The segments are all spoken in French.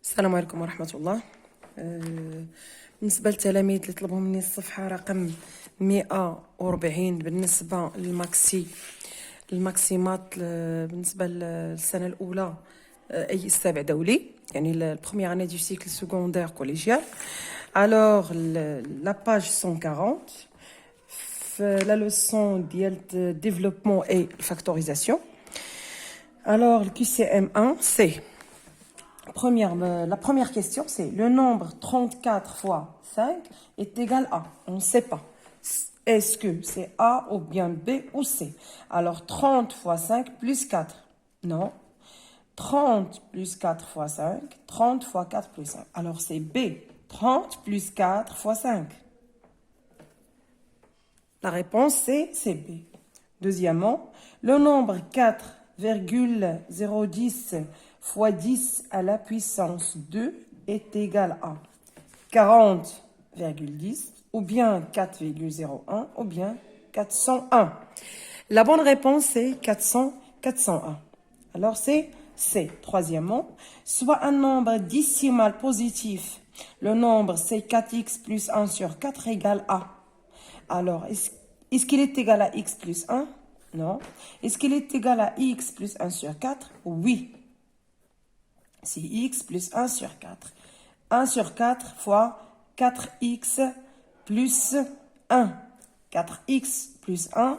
السلام عليكم ورحمة الله. بالنسبة للتلاميذ اللي طلبوا مني الصفحة رقم 140 بالنسبة الماكسيمات بالنسبة للسنة الأولى أي السابع دولي، يعني البروميير اني دو سيكل سكوندير كوليجيال. Alors la page 140 في la leçon ديال développement et factorisation. Alors le QCM1 c'est la première question, c'est le nombre 34 fois 5 est égal à. On ne sait pas. Est-ce que c'est A ou bien B ou C? Alors 30 fois 5 plus 4. Non. 30 plus 4 fois 5. 30 fois 4 plus 5. Alors c'est B. 30 plus 4 fois 5. La réponse c'est B. Deuxièmement, le nombre 4,010 fois 10 à la puissance 2 est égal à 40,10 ou bien 4,01 ou bien 401. La bonne réponse c'est 401. Alors c'est C. Troisièmement, soit un nombre décimal positif. Le nombre c'est 4x plus 1 sur 4 égale à. Alors, est-ce qu'il est égal à x plus 1? Non. Est-ce qu'il est égal à x plus 1 sur 4? Oui. C'est x plus 1 sur 4. 1 sur 4 fois 4x plus 1. 4x plus 1,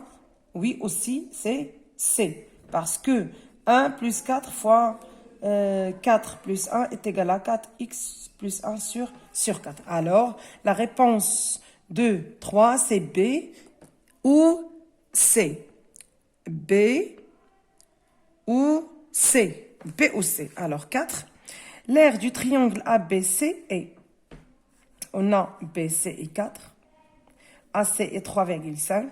oui aussi, c'est C. Parce que 1 plus 4 fois 4 plus 1 est égal à 4x plus 1 sur 4. Alors, la réponse 2, 3, c'est B ou C. B ou C. B ou C. Alors, 4. L'aire du triangle ABC est. On a BC est 4. AC est 3,5.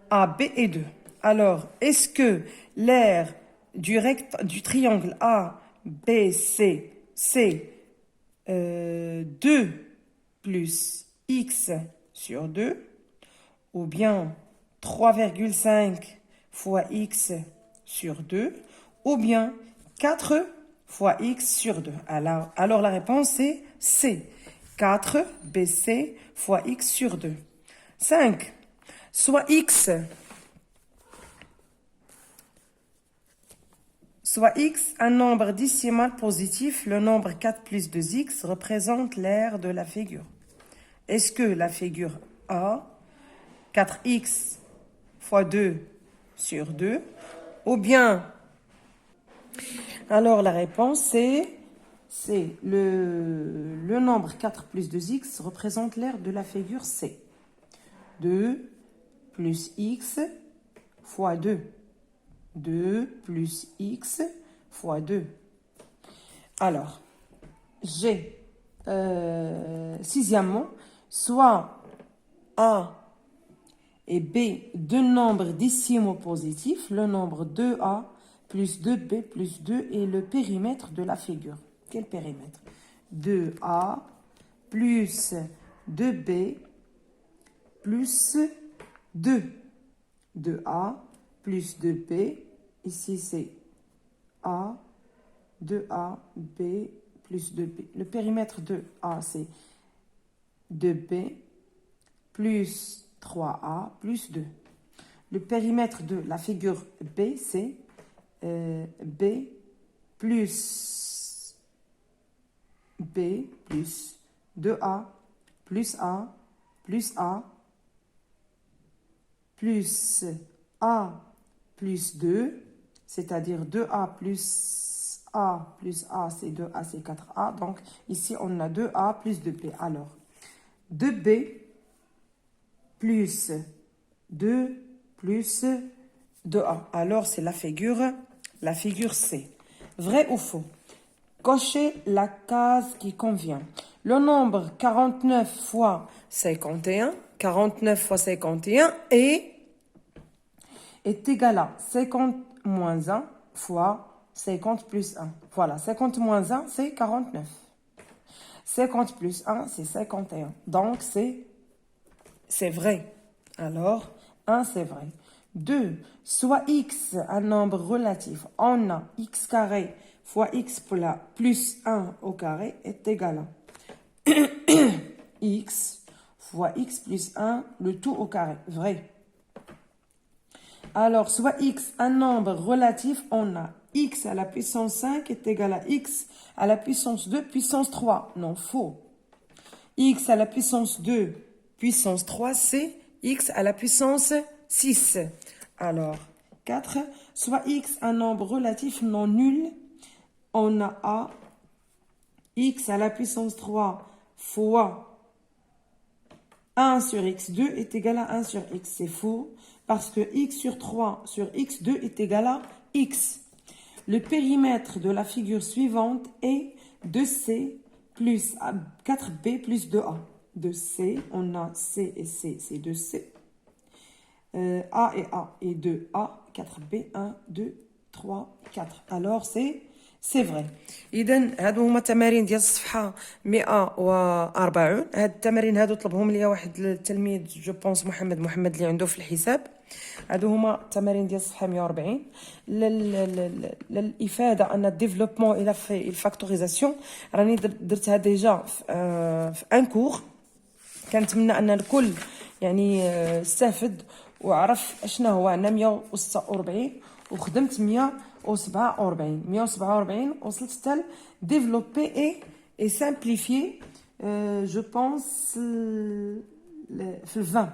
AB est 2. Alors, est-ce que l'aire du triangle ABC, c'est 2 plus x sur 2 ou bien 3,5 fois x sur 2 ou bien 4 fois x sur 2. Alors la réponse est C. 4 BC fois x sur 2. 5. Soit x un nombre décimal positif, le nombre 4 plus 2x représente l'aire de la figure. Est-ce que la figure A, 4x fois 2 sur 2, ou bien, alors la réponse c'est le nombre 4 plus 2x représente l'aire de la figure C. 2 plus x fois 2. 2 plus x fois 2. Alors, j'ai sixièmement, soit A et B deux nombres décimaux positifs, le nombre 2A plus 2B plus 2 est le périmètre de la figure. Quel périmètre? 2A plus 2B plus 2. 2A plus 2B. Ici, c'est A, 2A, B plus 2B. Le périmètre de A, c'est 2B plus 3A plus 2. Le périmètre de la figure B, c'est B plus 2A plus A plus A plus A plus 2, c'est-à-dire 2A plus A, c'est 2A, c'est 4A. Donc, ici, on a 2A plus 2B. Alors, 2B plus 2 plus 2A. Alors, c'est la figure C. Vrai ou faux? Cochez la case qui convient. Le nombre 49 fois 51, 49 fois 51 est égal à 50 moins 1 fois 50 plus 1. Voilà, 50 moins 1, c'est 49. 50 plus 1, c'est 51. Donc, c'est vrai. Alors, 1, c'est vrai. 2, soit x, un nombre relatif, on a x carré fois x plus 1 au carré est égal à x fois x plus 1, le tout au carré. Vrai. Alors, soit x, un nombre relatif, on a x à la puissance 5 est égal à x à la puissance 2 puissance 3. Non, faux. X à la puissance 2 puissance 3, c'est x à la puissance 6. Alors, 4, soit x un nombre relatif non nul, on a x à la puissance 3 fois 1 sur x2 est égal à 1 sur x. C'est faux parce que x sur 3 sur x2 est égal à x. Le périmètre de la figure suivante est 2c plus 4b plus 2a. De C, on a C et C, c'est 2C. A et 2A, 4B, 1, 2, 3, 4. Alors, c'est vrai. إذن هادو هما التمارين ديال الصفحة 140. هاد التمارين هادو طلبهم ليا واحد التلميذ جو بونس محمد اللي عنده في الحساب. هادو هما التمارين ديال الصفحة 140. للإفادة أن الديفلوبمون إلى في الفاكتوريزاسيون راني درتها ديجا في ان كور. كنتمنى ان الكل يعني استفد وعرف اشنا هو عندنا 146 وخدمت 147 وصلت حتى ديفلوبي اي سامبليفي جو بونس في 20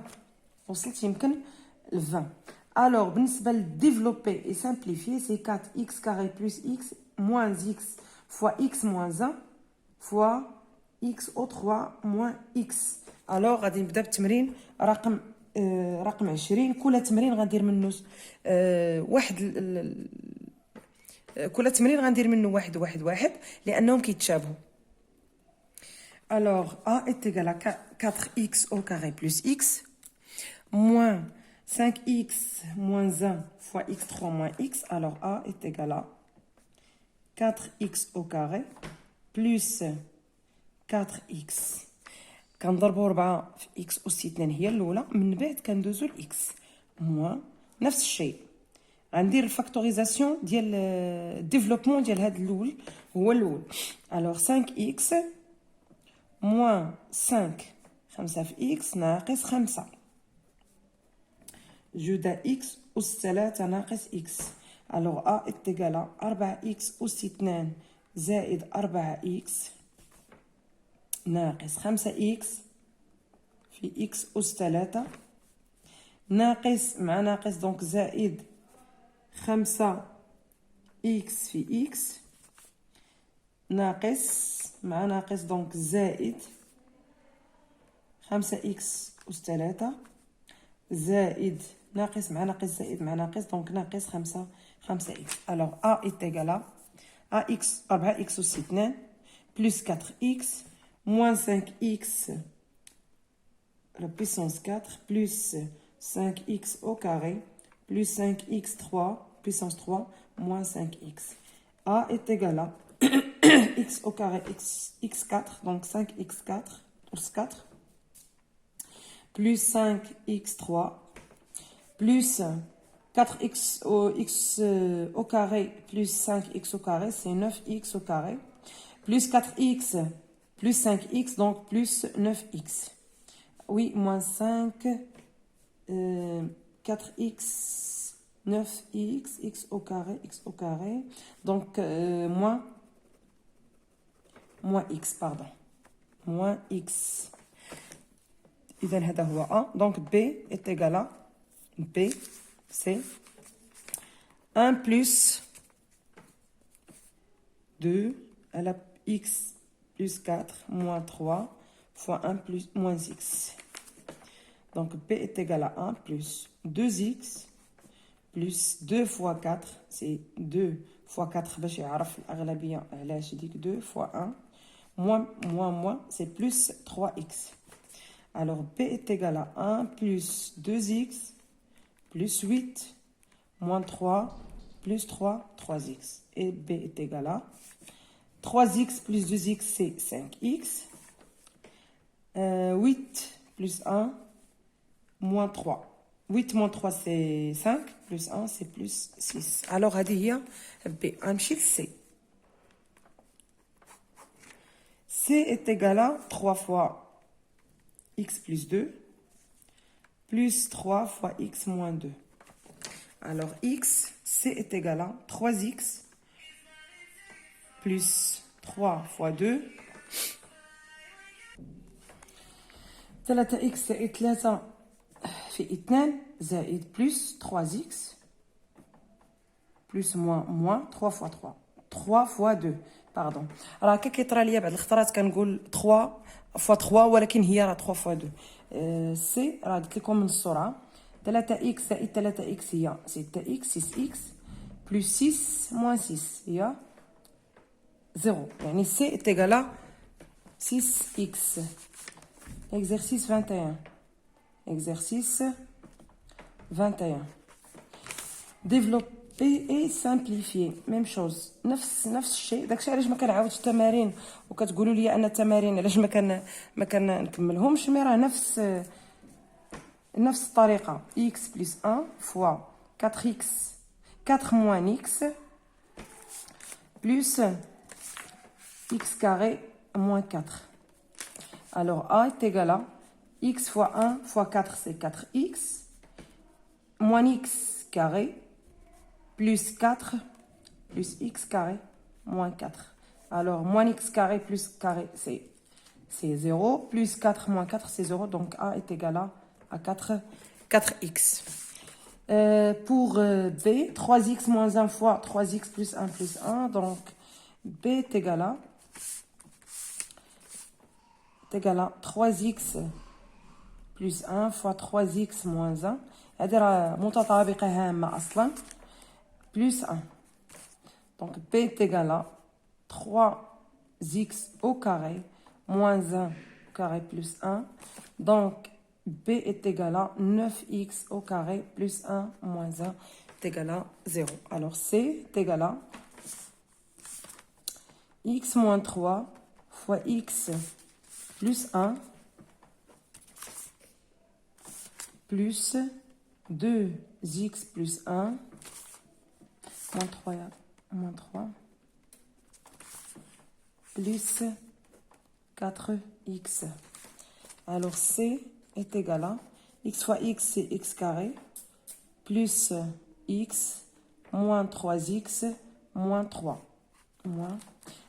وصلت يمكن 20. alors بالنسبه لديفلوبي اي سامبليفي سي 4x carré plus x moins x fois x moins 1 fois x au 3 moins x. الوغ غادي نبدا بالتمرين رقم 20. كل تمرين غندير منه واحد لانهم كيتشابهوا. الوغ a est égal à 4x au carré plus x moins 5x moins 1 fois x3 moins x. alors a est égal à 4x au carré plus 4x. كنضربوا 4 في اكس اس 2 هي الاولى، من بعد كندوزو لاكس موان نفس الشيء. غندير الفاكتوريزاسيون ديال الديفلوبمون ديال هذا الاول هو الاول. الوغ 5 اكس موان 5 في اكس ناقص 5 جودا اكس اس 3 ناقص اكس. الوغ ا اتغال 4 اكس اس 2 زائد 4 اكس ناقص 5 إكس في إكس أس 3 ناقص مع ناقص دونك زائد 5 إكس في إكس ناقص مع ناقص دونك زائد 5 إكس أس 3 زائد ناقص مع ناقص زائد مع ناقص دونك ناقص 5 إكس. ألوغ أ إتيغال أ إكس 4 إكس أس 2 بلس 4 إكس moins 5x la puissance 4 plus 5x au carré plus 5x3 puissance 3 moins 5x. A est égal à x au carré x4 donc 5x4 plus 4 plus 5x3 plus 4x au carré plus 5x au carré c'est 9x au carré plus 4x plus 5x, donc plus 9x. Oui, moins 5, 4x, 9x, x au carré. Donc, moins x, pardon. Moins x. إذن هذا هو A. Donc, B est égal à B, c'est 1 plus 2 à la x plus 4 moins 3 fois 1 plus moins x. Donc P est égal à 1 plus 2x plus 2 fois 4 c'est 2 fois 4 باش يعرف الأغلبية علاش ديك 2 fois 1 moins c'est plus 3x. Alors P est égal à 1 plus 2x plus 8 moins 3 plus 3x. Et B est égal à 3x plus 2x, c'est 5x. 8 plus 1, moins 3. 8 moins 3, c'est 5. Plus 1, c'est plus 6. Alors, هذه هي B. غنمشي ل C. C est égal à 3 fois x plus 2, plus 3 fois x moins 2. Alors, x, C est égal à 3x plus 3 fois 2. 3x زائد 3 في 2 زائد plus 3x plus moins 3 fois 3. 3 fois 2. Pardon. Alors, هكا كيطرى ليا بعض الخطرات كنقول 3 fois 3 ولكن هي راه 3 fois 2. سي راه قلت لكم من السرعه 3x زائد 3x هي 6x 6x plus 6 moins 6 هي 0. يعني c est égal à 6x. Exercice 21. Exercice 21. Développer et simplifier. Même chose. نفس الشيء. داكشي علاش ما كنعاودش التمارين وكتقولوا لي ان التمارين علاش ما كنكملهمش، مي راه نفس الطريقه. x plus 1 fois 4x 4 moins x plus x carré moins 4. Alors, A est égal à x fois 1 fois 4, c'est 4x, moins x carré, plus 4, plus x carré, moins 4. Alors, moins x carré plus carré, c'est 0, plus 4 moins 4, c'est 0, donc A est égal à 4x. Pour B, 3x moins 1 fois 3x plus 1 plus 1, donc B est égal à 3x plus 1 fois 3x moins 1. هذه راه متطابقة هامة أصلا. Plus 1. Donc B est égal à 3x au carré moins 1 au carré plus 1. Donc B est égal à 9x au carré plus 1 moins 1 est égal à 0. Alors C est égal à x moins 3 fois x plus 1 plus 2x plus 1 moins 3 plus 4x. Alors C est égal à x fois x, c'est x carré, plus x moins 3x moins 3. Moins.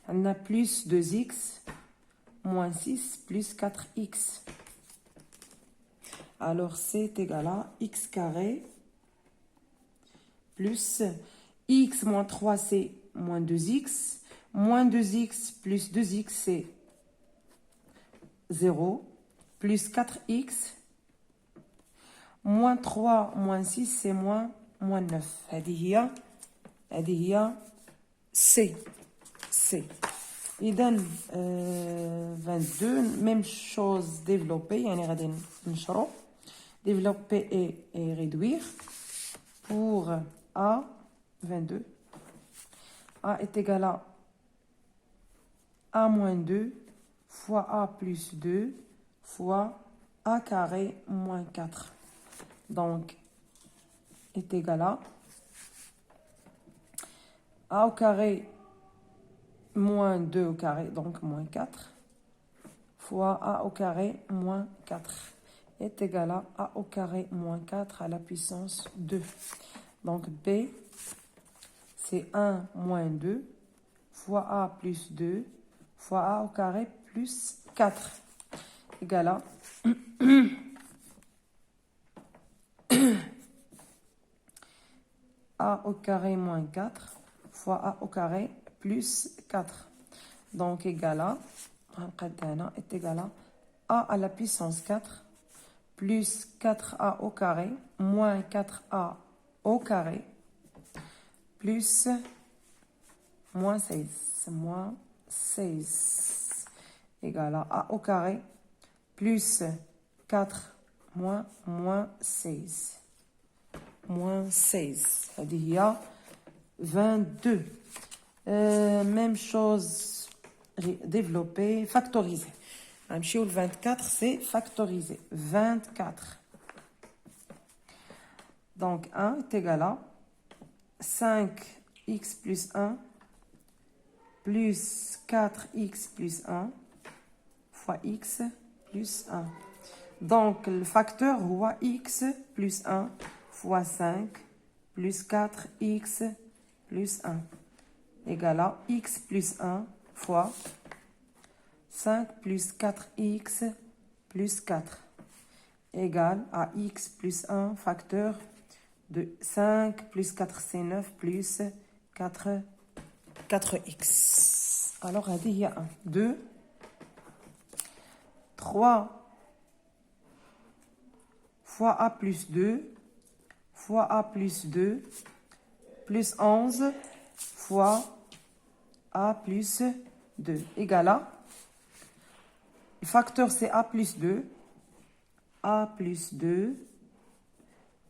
On a plus 2x moins 6 plus 4x. Alors, C est égal à x carré plus x moins 3, c'est moins 2x. Moins 2x plus 2x, c'est 0. Plus 4x. Moins 3 moins 6, c'est moins 9. هذه هي C. إذن 22, même chose développer, يعني غادي نشرو développer et réduire. Pour A, 22, A est égal à A moins 2 fois A plus 2 fois A carré moins 4. Donc, est égal à A au carré moins 2 au carré, donc moins 4, fois A au carré moins 4 est égal à A au carré moins 4 à la puissance 2. Donc B, c'est 1 moins 2 fois A plus 2 fois A au carré plus 4 égale à A au carré moins 4 fois A au carré plus 4. Donc égal à, est égal à la puissance 4 plus 4A au carré moins 4A au carré plus moins 16 égale à A au carré plus 4 moins 16. Moins 16. C'est-à-dire 22. Même chose, développer, factoriser. Le 24, c'est factoriser. 24. Donc 1 est égal à 5x plus 1 plus 4x plus 1 fois x plus 1. Donc, le facteur هو x plus 1 fois 5 plus 4x plus 1 égale à x plus 1 fois 5 plus 4x plus 4 égale à x plus 1 facteur de 5 plus 4 c'est 9 plus 4x. Alors, il y a 1, 2, 3 fois a plus 2 fois a plus 2 plus 11 fois a plus 2 égale à, le facteur c'est a plus 2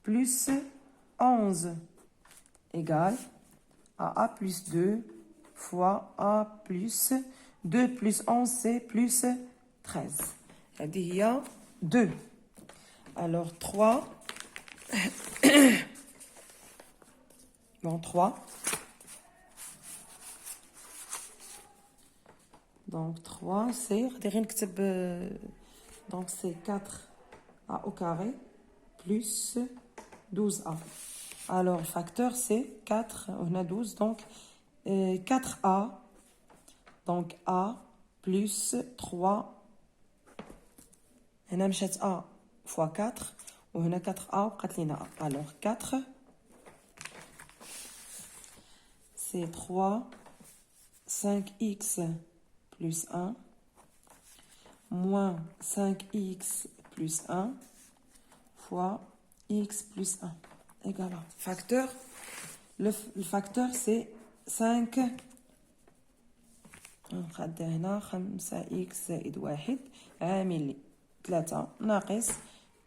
plus 11 égale à a plus 2 fois a plus 2 plus 11 c'est plus 13. Il y a 2. Alors 3, bon 3, donc 3 c'est, donc c'est 4a au carré plus 12a. Alors le facteur c'est 4, on a 12, donc 4a, donc a plus 3, هنا مشات a fois 4 وهنا 4a وبقات لينا a. Alors 4 c'est 3 5x plus 1 moins 5x plus 1 fois x plus 1 égale à facteur. Le facteur c'est 5 نقاد هنا 5x زائد 1 عامل لي 3 ناقص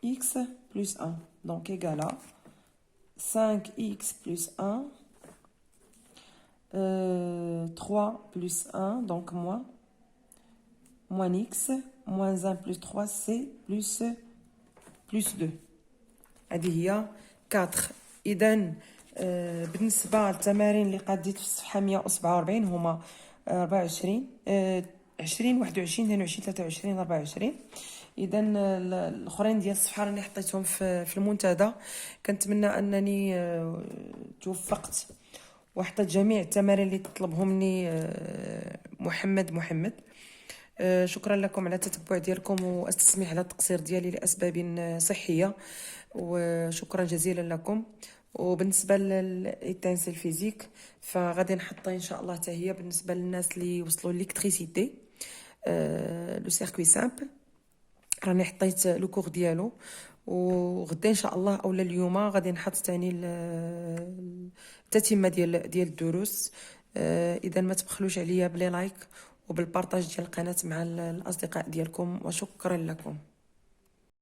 x plus 1 donc égal à 5x plus 1 3 plus 1 donc moins x moins 1 plus 3 c'est plus 2. هذه هي 4. إذن بالنسبة للتمارين اللي قاديت في الصفحة 147 هما 24 20 21 22 23 24. اذا الاخرين ديال الصفحه راني حطيتهم في المنتدى. كنتمنى انني توفقت وحطيت جميع التمارين اللي تطلبهم مني محمد. شكرا لكم على التتبع ديالكم واستسمح على التقصير ديالي لاسباب صحيه وشكرا جزيلا لكم. وبالنسبه للإيتانسيل فيزيك فغادي نحط ان شاء الله حتى هي بالنسبه للناس اللي وصلوا للإلكتريسيتي لو سيركوي سامبل راني حطيت لو كور ديالو وغدا ان شاء الله اولا اليوم غادي نحط ثاني التتمه ديال الدروس. اذا ما تبخلوش عليا بلي لايك وبالبارطاج ديال القناه مع الاصدقاء ديالكم وشكرا لكم.